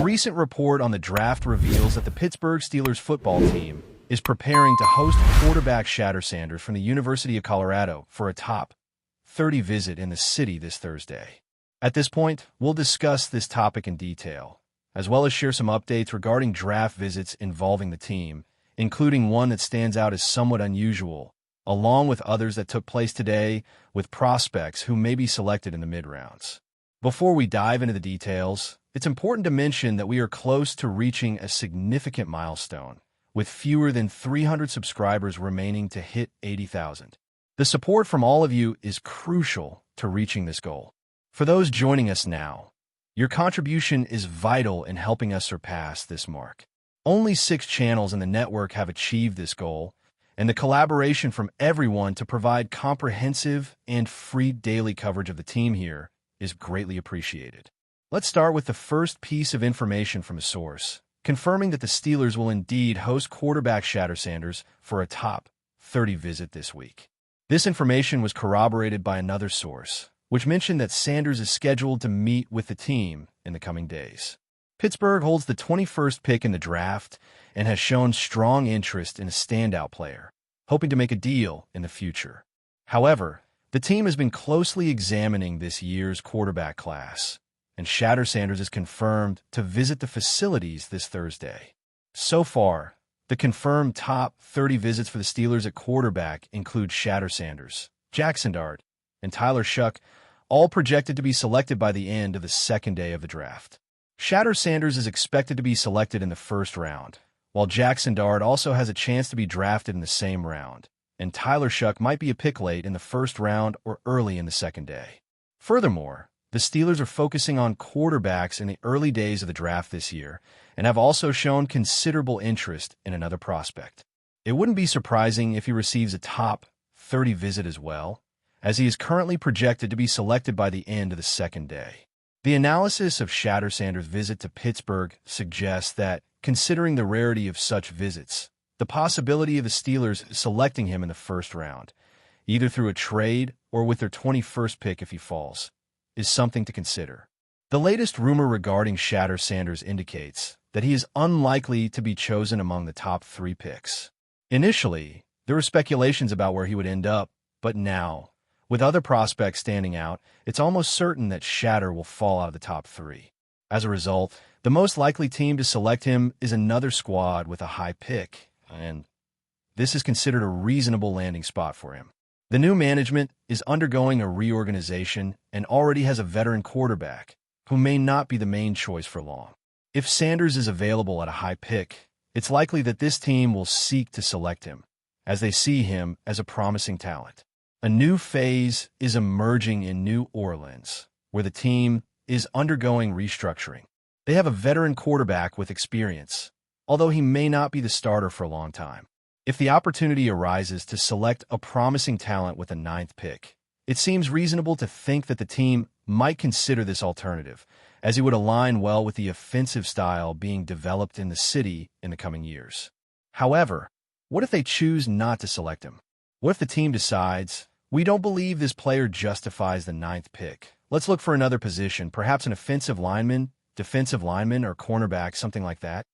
recent report on the draft reveals that the Pittsburgh Steelers football team is preparing to host quarterback Shatter Sanders from the University of Colorado for a top 30 visit in the city this Thursday. At this point, we'll discuss this topic in detail, as well as share some updates regarding draft visits involving the team, including one that stands out as somewhat unusual, along with others that took place today with prospects who may be selected in the mid-rounds. Before we dive into the details, it's important to mention that we are close to reaching a significant milestone, with fewer than 300 subscribers remaining to hit 80,000. The support from all of you is crucial to reaching this goal. For those joining us now, your contribution is vital in helping us surpass this mark. Only 6 channels in the network have achieved this goal, and the collaboration from everyone to provide comprehensive and free daily coverage of the team here is greatly appreciated. Let's start with the first piece of information from a source, confirming that the Steelers will indeed host quarterback Shatter Sanders for a top 30 visit this week. This information was corroborated by another source, which mentioned that Sanders is scheduled to meet with the team in the coming days. Pittsburgh holds the 21st pick in the draft and has shown strong interest in a standout player, hoping to make a deal in the future. However, the team has been closely examining this year's quarterback class, and Shatter Sanders is confirmed to visit the facilities this Thursday. So far, the confirmed top 30 visits for the Steelers at quarterback include Shatter Sanders, Jackson Dart, and Tyler Shough, all projected to be selected by the end of the second day of the draft. Shatter Sanders is expected to be selected in the first round, while Jackson Dart also has a chance to be drafted in the same round, and Tyler Shough might be a pick late in the first round or early in the second day. Furthermore, the Steelers are focusing on quarterbacks in the early days of the draft this year and have also shown considerable interest in another prospect. It wouldn't be surprising if he receives a top 30 visit as well, as he is currently projected to be selected by the end of the second day. The analysis of Shatter Sanders' visit to Pittsburgh suggests that, considering the rarity of such visits, the possibility of the Steelers selecting him in the first round, either through a trade or with their 21st pick if he falls, is something to consider. The latest rumor regarding Shatter Sanders indicates that he is unlikely to be chosen among the top 3 picks. Initially, there were speculations about where he would end up, but now, with other prospects standing out, it's almost certain that Shatter will fall out of the top 3. As a result, the most likely team to select him is another squad with a high pick, and this is considered a reasonable landing spot for him. The new management is undergoing a reorganization and already has a veteran quarterback who may not be the main choice for long. If Sanders is available at a high pick, it's likely that this team will seek to select him, as they see him as a promising talent. A new phase is emerging in New Orleans, where the team is undergoing restructuring. They have a veteran quarterback with experience, although he may not be the starter for a long time. If the opportunity arises to select a promising talent with a 9th pick, it seems reasonable to think that the team might consider this alternative, as he would align well with the offensive style being developed in the city in the coming years. However, what if they choose not to select him? What if the team decides, we don't believe this player justifies the 9th pick? Let's look for another position, perhaps an offensive lineman, defensive lineman, or cornerback, something like that.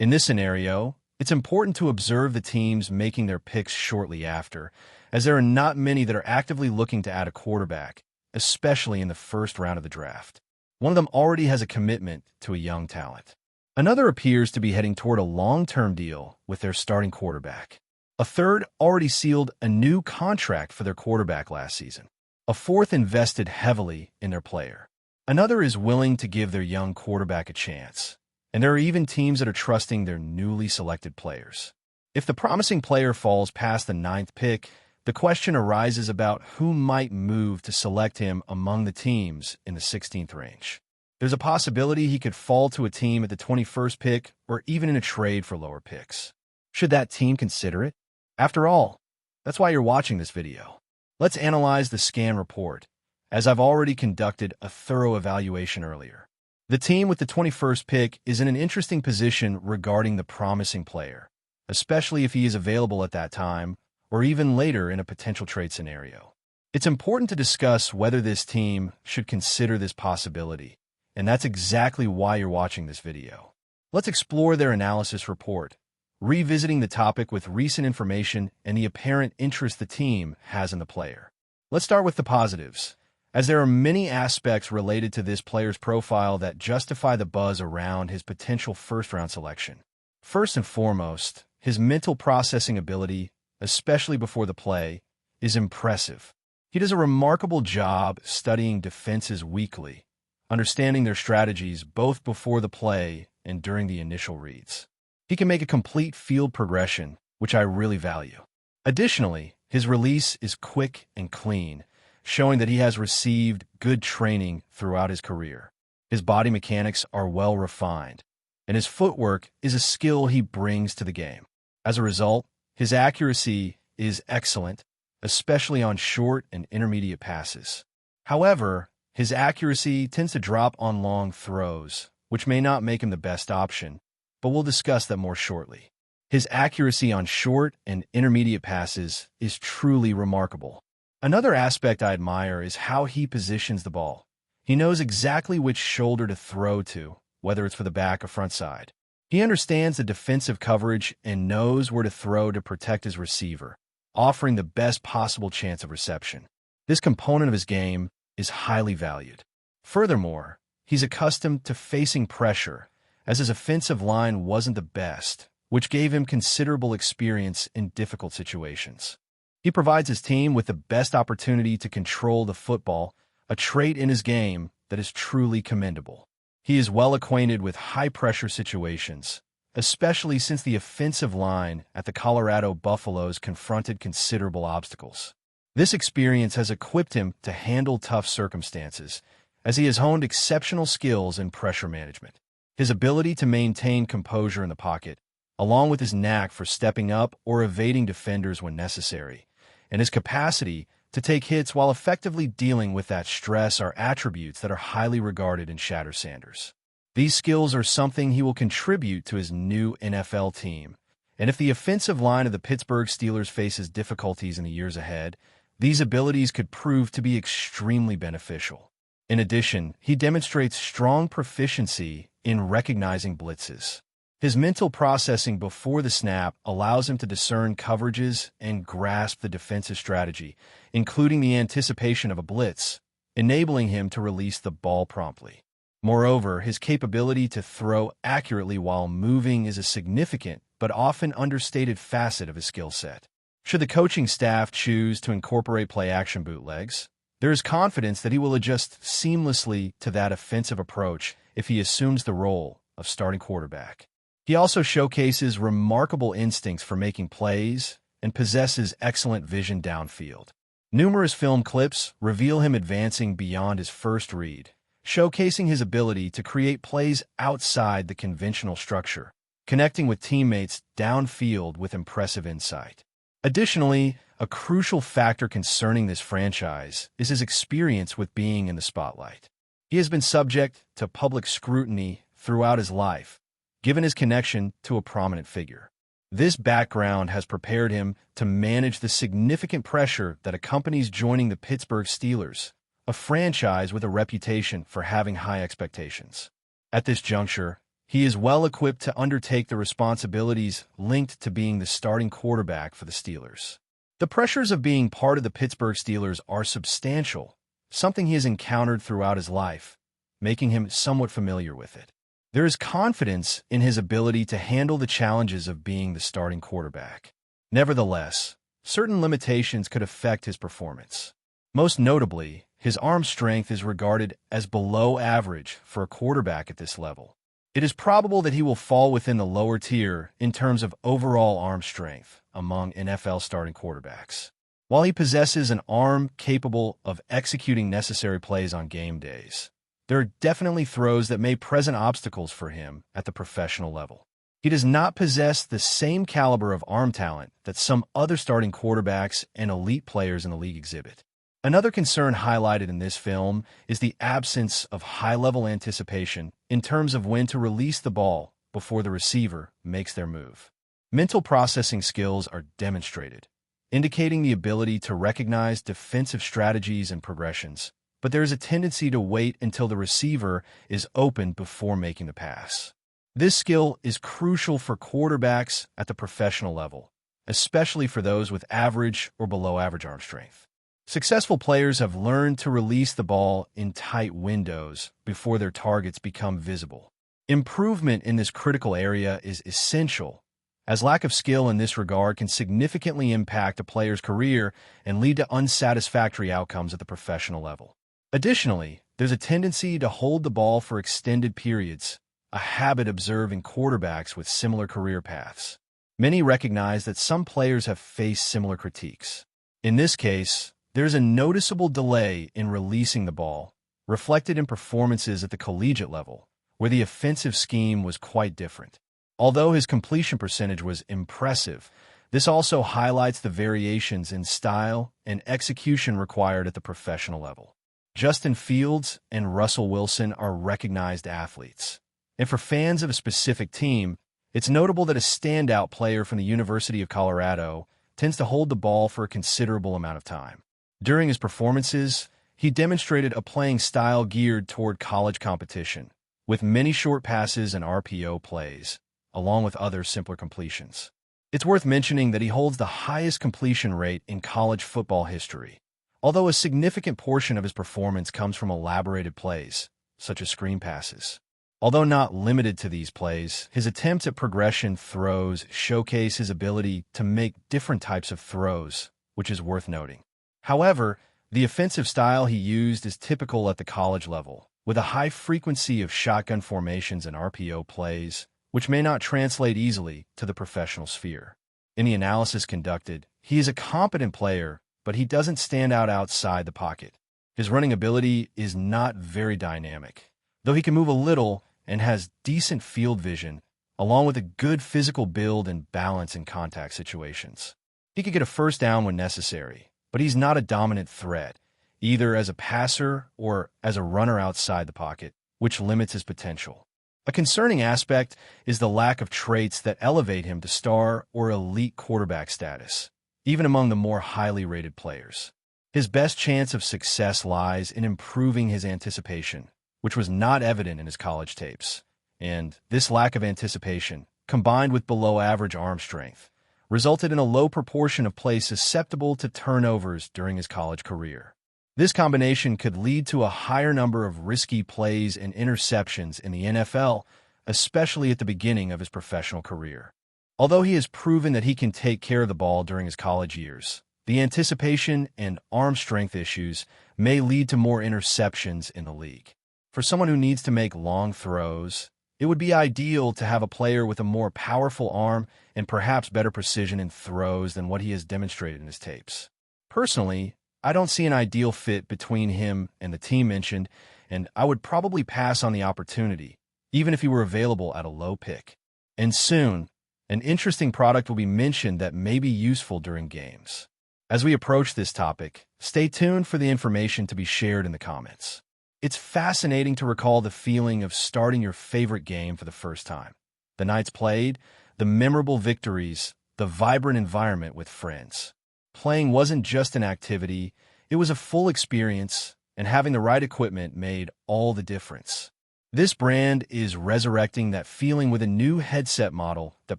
In this scenario, it's important to observe the teams making their picks shortly after, as there are not many that are actively looking to add a quarterback, especially in the first round of the draft. One of them already has a commitment to a young talent. Another appears to be heading toward a long-term deal with their starting quarterback. A third already sealed a new contract for their quarterback last season. A fourth invested heavily in their player. Another is willing to give their young quarterback a chance. And there are even teams that are trusting their newly selected players. If the promising player falls past the 9th pick, the question arises about who might move to select him among the teams in the 16th range. There's a possibility he could fall to a team at the 21st pick or even in a trade for lower picks. Should that team consider it? After all, that's why you're watching this video. Let's analyze the scan report, as I've already conducted a thorough evaluation earlier. The team with the 21st pick is in an interesting position regarding the promising player, especially if he is available at that time or even later in a potential trade scenario. It's important to discuss whether this team should consider this possibility and that's exactly why you're watching this video. Let's explore their analysis report, revisiting the topic with recent information and the apparent interest the team has in the player. Let's start with the positives, as there are many aspects related to this player's profile that justify the buzz around his potential first-round selection. First and foremost, his mental processing ability, especially before the play, is impressive. He does a remarkable job studying defenses weekly, understanding their strategies both before the play and during the initial reads. He can make a complete field progression, which I really value. Additionally, his release is quick and clean, showing that he has received good training throughout his career. His body mechanics are well refined, and his footwork is a skill he brings to the game. As a result, his accuracy is excellent, especially on short and intermediate passes. However, his accuracy tends to drop on long throws, which may not make him the best option, but we'll discuss that more shortly. His accuracy on short and intermediate passes is truly remarkable. Another aspect I admire is how he positions the ball. He knows exactly which shoulder to throw to, whether it's for the back or front side. He understands the defensive coverage and knows where to throw to protect his receiver, offering the best possible chance of reception. This component of his game is highly valued. Furthermore, he's accustomed to facing pressure, as his offensive line wasn't the best, which gave him considerable experience in difficult situations. He provides his team with the best opportunity to control the football, a trait in his game that is truly commendable. He is well acquainted with high-pressure situations, especially since the offensive line at the Colorado Buffaloes confronted considerable obstacles. This experience has equipped him to handle tough circumstances, as he has honed exceptional skills in pressure management. His ability to maintain composure in the pocket, along with his knack for stepping up or evading defenders when necessary, and his capacity to take hits while effectively dealing with that stress are attributes that are highly regarded in Shatter Sanders. These skills are something he will contribute to his new NFL team, and if the offensive line of the Pittsburgh Steelers faces difficulties in the years ahead, these abilities could prove to be extremely beneficial. In addition, he demonstrates strong proficiency in recognizing blitzes. His mental processing before the snap allows him to discern coverages and grasp the defensive strategy, including the anticipation of a blitz, enabling him to release the ball promptly. Moreover, his capability to throw accurately while moving is a significant but often understated facet of his skill set. Should the coaching staff choose to incorporate play-action bootlegs, there is confidence that he will adjust seamlessly to that offensive approach if he assumes the role of starting quarterback. He also showcases remarkable instincts for making plays and possesses excellent vision downfield. Numerous film clips reveal him advancing beyond his first read, showcasing his ability to create plays outside the conventional structure, connecting with teammates downfield with impressive insight. Additionally, a crucial factor concerning this franchise is his experience with being in the spotlight. He has been subject to public scrutiny throughout his life, given his connection to a prominent figure. This background has prepared him to manage the significant pressure that accompanies joining the Pittsburgh Steelers, a franchise with a reputation for having high expectations. At this juncture, he is well equipped to undertake the responsibilities linked to being the starting quarterback for the Steelers. The pressures of being part of the Pittsburgh Steelers are substantial, something he has encountered throughout his life, making him somewhat familiar with it. There is confidence in his ability to handle the challenges of being the starting quarterback. Nevertheless, certain limitations could affect his performance. Most notably, his arm strength is regarded as below average for a quarterback at this level. It is probable that he will fall within the lower tier in terms of overall arm strength among NFL starting quarterbacks. While he possesses an arm capable of executing necessary plays on game days, there are definitely throws that may present obstacles for him at the professional level. He does not possess the same caliber of arm talent that some other starting quarterbacks and elite players in the league exhibit. Another concern highlighted in this film is the absence of high-level anticipation in terms of when to release the ball before the receiver makes their move. Mental processing skills are demonstrated, indicating the ability to recognize defensive strategies and progressions, but there is a tendency to wait until the receiver is open before making the pass. This skill is crucial for quarterbacks at the professional level, especially for those with average or below average arm strength. Successful players have learned to release the ball in tight windows before their targets become visible. Improvement in this critical area is essential, as lack of skill in this regard can significantly impact a player's career and lead to unsatisfactory outcomes at the professional level. Additionally, there's a tendency to hold the ball for extended periods, a habit observed in quarterbacks with similar career paths. Many recognize that some players have faced similar critiques. In this case, there's a noticeable delay in releasing the ball, reflected in performances at the collegiate level, where the offensive scheme was quite different. Although his completion percentage was impressive, this also highlights the variations in style and execution required at the professional level. Justin Fields and Russell Wilson are recognized athletes. And for fans of a specific team, it's notable that a standout player from the University of Colorado tends to hold the ball for a considerable amount of time. During his performances, he demonstrated a playing style geared toward college competition, with many short passes and RPO plays, along with other simpler completions. It's worth mentioning that he holds the highest completion rate in college football history, although a significant portion of his performance comes from elaborated plays, such as screen passes. Although not limited to these plays, his attempts at progression throws showcase his ability to make different types of throws, which is worth noting. However, the offensive style he used is typical at the college level, with a high frequency of shotgun formations and RPO plays, which may not translate easily to the professional sphere. In the analysis conducted, he is a competent player, but he doesn't stand out outside the pocket. His running ability is not very dynamic, though he can move a little and has decent field vision, along with a good physical build and balance in contact situations. He could get a first down when necessary, but he's not a dominant threat, either as a passer or as a runner outside the pocket, which limits his potential. A concerning aspect is the lack of traits that elevate him to star or elite quarterback status, even among the more highly rated players. His best chance of success lies in improving his anticipation, which was not evident in his college tapes. And this lack of anticipation, combined with below-average arm strength, resulted in a low proportion of plays susceptible to turnovers during his college career. This combination could lead to a higher number of risky plays and interceptions in the NFL, especially at the beginning of his professional career. Although he has proven that he can take care of the ball during his college years, the anticipation and arm strength issues may lead to more interceptions in the league. For someone who needs to make long throws, it would be ideal to have a player with a more powerful arm and perhaps better precision in throws than what he has demonstrated in his tapes. Personally, I don't see an ideal fit between him and the team mentioned, and I would probably pass on the opportunity, even if he were available at a low pick. And soon, an interesting product will be mentioned that may be useful during games. As we approach this topic, stay tuned for the information to be shared in the comments. It's fascinating to recall the feeling of starting your favorite game for the first time. The nights played, the memorable victories, the vibrant environment with friends. Playing wasn't just an activity, it was a full experience, and having the right equipment made all the difference. This brand is resurrecting that feeling with a new headset model that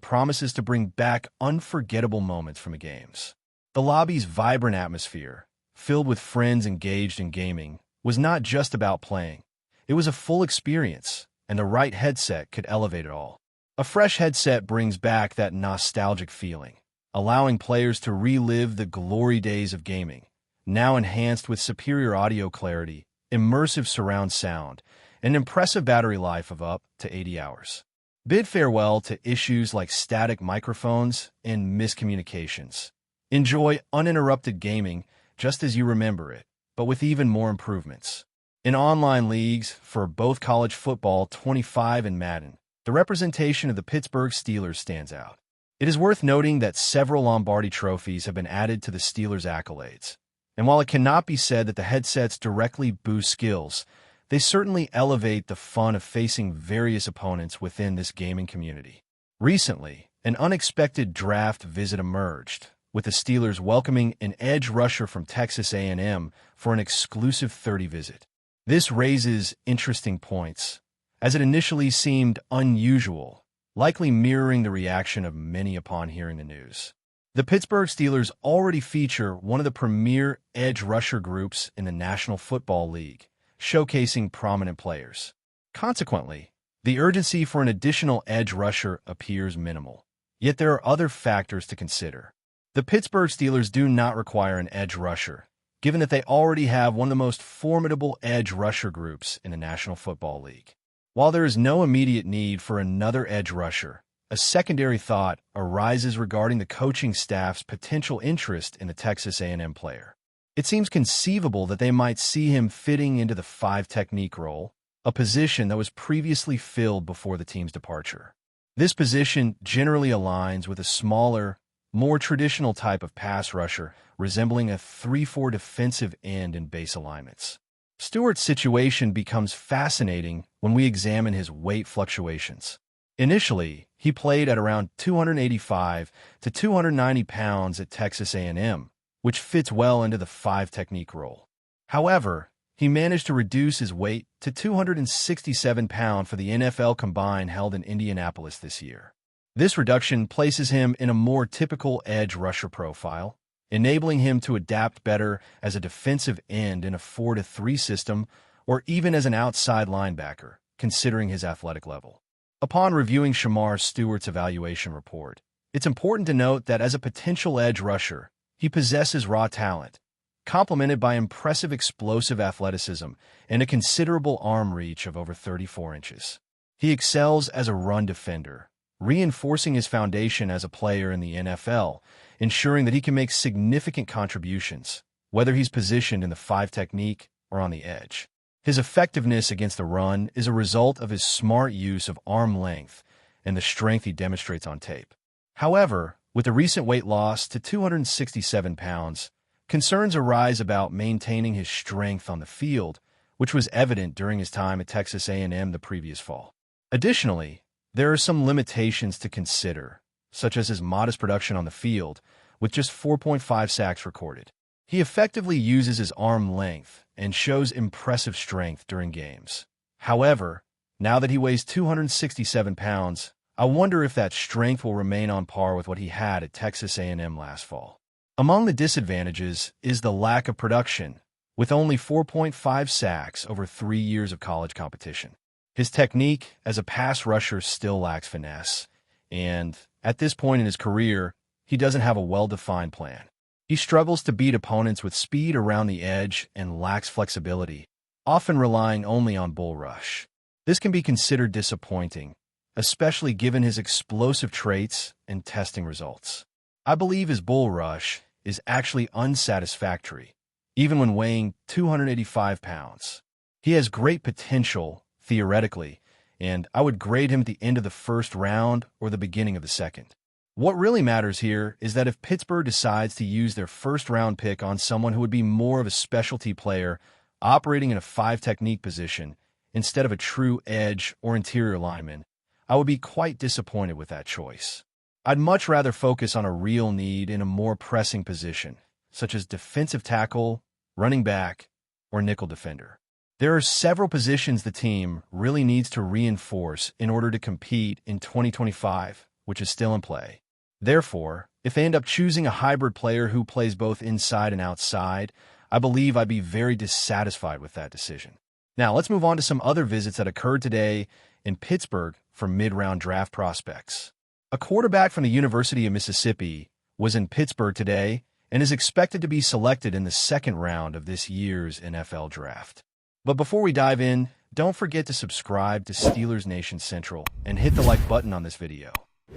promises to bring back unforgettable moments from the games. The lobby's vibrant atmosphere, filled with friends engaged in gaming, was not just about playing. It was a full experience, and the right headset could elevate it all. A fresh headset brings back that nostalgic feeling, allowing players to relive the glory days of gaming, now enhanced with superior audio clarity, immersive surround sound, and impressive battery life of up to 80 hours. Bid farewell to issues like static microphones and miscommunications. Enjoy uninterrupted gaming just as you remember it, but with even more improvements. In online leagues for both college football 25 and Madden, the representation of the Pittsburgh Steelers stands out. It is worth noting that several Lombardi trophies have been added to the Steelers' accolades. And while it cannot be said that the headsets directly boost skills, they certainly elevate the fun of facing various opponents within this gaming community. Recently, an unexpected draft visit emerged, with the Steelers welcoming an edge rusher from Texas A&M for an exclusive 30 visit. This raises interesting points, as it initially seemed unusual, likely mirroring the reaction of many upon hearing the news. The Pittsburgh Steelers already feature one of the premier edge rusher groups in the National Football League, showcasing prominent players. Consequently, the urgency for an additional edge rusher appears minimal. Yet there are other factors to consider. The Pittsburgh Steelers do not require an edge rusher, given that they already have one of the most formidable edge rusher groups in the National Football League. While there is no immediate need for another edge rusher, a secondary thought arises regarding the coaching staff's potential interest in the Texas A&M player. It seems conceivable that they might see him fitting into the 5 technique role, a position that was previously filled before the team's departure. This position generally aligns with a smaller, more traditional type of pass rusher, resembling a 3-4 defensive end in base alignments. Stewart's situation becomes fascinating when we examine his weight fluctuations. Initially, he played at around 285 to 290 pounds at Texas A&M, which fits well into the 5 technique role. However, he managed to reduce his weight to 267 pounds for the NFL Combine held in Indianapolis this year. This reduction places him in a more typical edge rusher profile, enabling him to adapt better as a defensive end in a 4-3 system or even as an outside linebacker, considering his athletic level. Upon reviewing Shamar Stewart's evaluation report, it's important to note that as a potential edge rusher, he possesses raw talent, complemented by impressive explosive athleticism and a considerable arm reach of over 34 inches. He excels as a run defender, reinforcing his foundation as a player in the NFL, ensuring that he can make significant contributions, whether he's positioned in the 5 technique or on the edge. His effectiveness against the run is a result of his smart use of arm length and the strength he demonstrates on tape. However, with the recent weight loss to 267 pounds, concerns arise about maintaining his strength on the field, which was evident during his time at Texas A&M the previous fall. Additionally, there are some limitations to consider, such as his modest production on the field, with just 4.5 sacks recorded. He effectively uses his arm length and shows impressive strength during games. However, now that he weighs 267 pounds, I wonder if that strength will remain on par with what he had at Texas A&M last fall. Among the disadvantages is the lack of production, with only 4.5 sacks over 3 years of college competition. His technique as a pass rusher still lacks finesse, and at this point in his career, he doesn't have a well-defined plan. He struggles to beat opponents with speed around the edge and lacks flexibility, often relying only on bull rush. This can be considered disappointing, especially given his explosive traits and testing results. I believe his bull rush is actually unsatisfactory, even when weighing 285 pounds. He has great potential, theoretically, and I would grade him at the end of the first round or the beginning of the second. What really matters here is that if Pittsburgh decides to use their first-round pick on someone who would be more of a specialty player operating in a 5 technique position instead of a true edge or interior lineman, I would be quite disappointed with that choice. I'd much rather focus on a real need in a more pressing position, such as defensive tackle, running back, or nickel defender. There are several positions the team really needs to reinforce in order to compete in 2025, which is still in play. Therefore, if they end up choosing a hybrid player who plays both inside and outside, I believe I'd be very dissatisfied with that decision. Now, let's move on to some other visits that occurred today in Pittsburgh for mid-round draft prospects. A quarterback from the University of Mississippi was in Pittsburgh today and is expected to be selected in the 2nd round of this year's NFL Draft. But before we dive in, don't forget to subscribe to Steelers Nation Central and hit the like button on this video.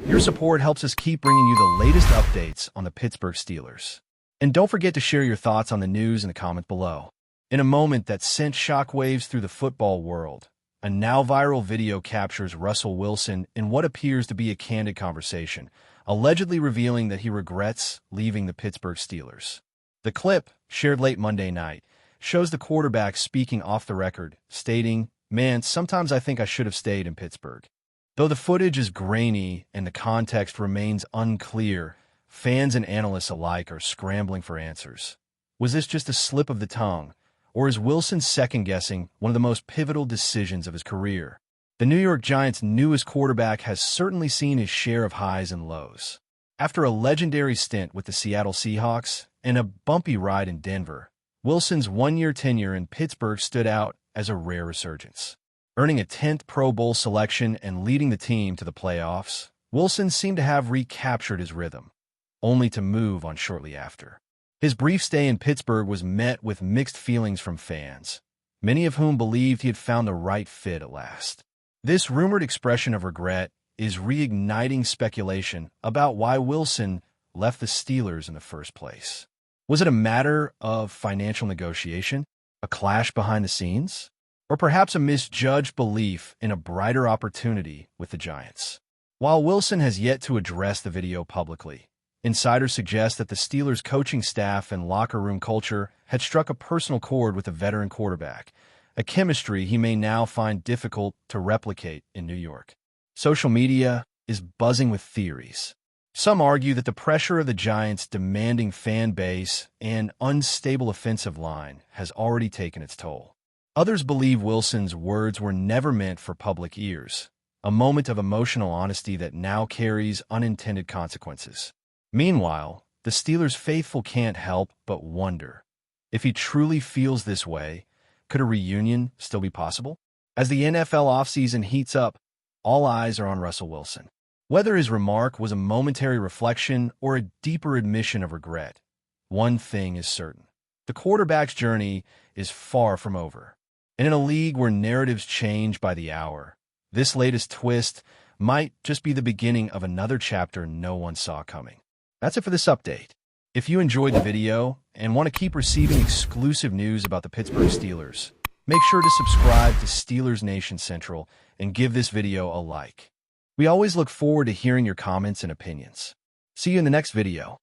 Your support helps us keep bringing you the latest updates on the Pittsburgh Steelers. And don't forget to share your thoughts on the news in the comment below. In a moment that sent shockwaves through the football world, a now viral video captures Russell Wilson in what appears to be a candid conversation, allegedly revealing that he regrets leaving the Pittsburgh Steelers. The clip, shared late Monday night, shows the quarterback speaking off the record, stating, "Man, sometimes I think I should have stayed in Pittsburgh." Though the footage is grainy and the context remains unclear, Fans and analysts alike are scrambling for answers. Was this just a slip of the tongue, or is Wilson second-guessing one of the most pivotal decisions of his career? The New York Giants' newest quarterback has certainly seen his share of highs and lows. After a legendary stint with the Seattle Seahawks and a bumpy ride in Denver, Wilson's one-year tenure in Pittsburgh stood out as a rare resurgence. Earning a 10th Pro Bowl selection and leading the team to the playoffs, Wilson seemed to have recaptured his rhythm, only to move on shortly after. His brief stay in Pittsburgh was met with mixed feelings from fans, many of whom believed he had found the right fit at last. This rumored expression of regret is reigniting speculation about why Wilson left the Steelers in the first place. Was it a matter of financial negotiation, a clash behind the scenes, or perhaps a misjudged belief in a brighter opportunity with the Giants? While Wilson has yet to address the video publicly, insiders suggest that the Steelers' coaching staff and locker room culture had struck a personal chord with the veteran quarterback, a chemistry he may now find difficult to replicate in New York. Social media is buzzing with theories. Some argue that the pressure of the Giants' demanding fan base and unstable offensive line has already taken its toll. Others believe Wilson's words were never meant for public ears, a moment of emotional honesty that now carries unintended consequences. Meanwhile, the Steelers' faithful can't help but wonder, if he truly feels this way, could a reunion still be possible? As the NFL offseason heats up, all eyes are on Russell Wilson. Whether his remark was a momentary reflection or a deeper admission of regret, one thing is certain. The quarterback's journey is far from over. And in a league where narratives change by the hour, this latest twist might just be the beginning of another chapter no one saw coming. That's it for this update. If you enjoyed the video and want to keep receiving exclusive news about the Pittsburgh Steelers, make sure to subscribe to Steelers Nation Central and give this video a like. We always look forward to hearing your comments and opinions. See you in the next video.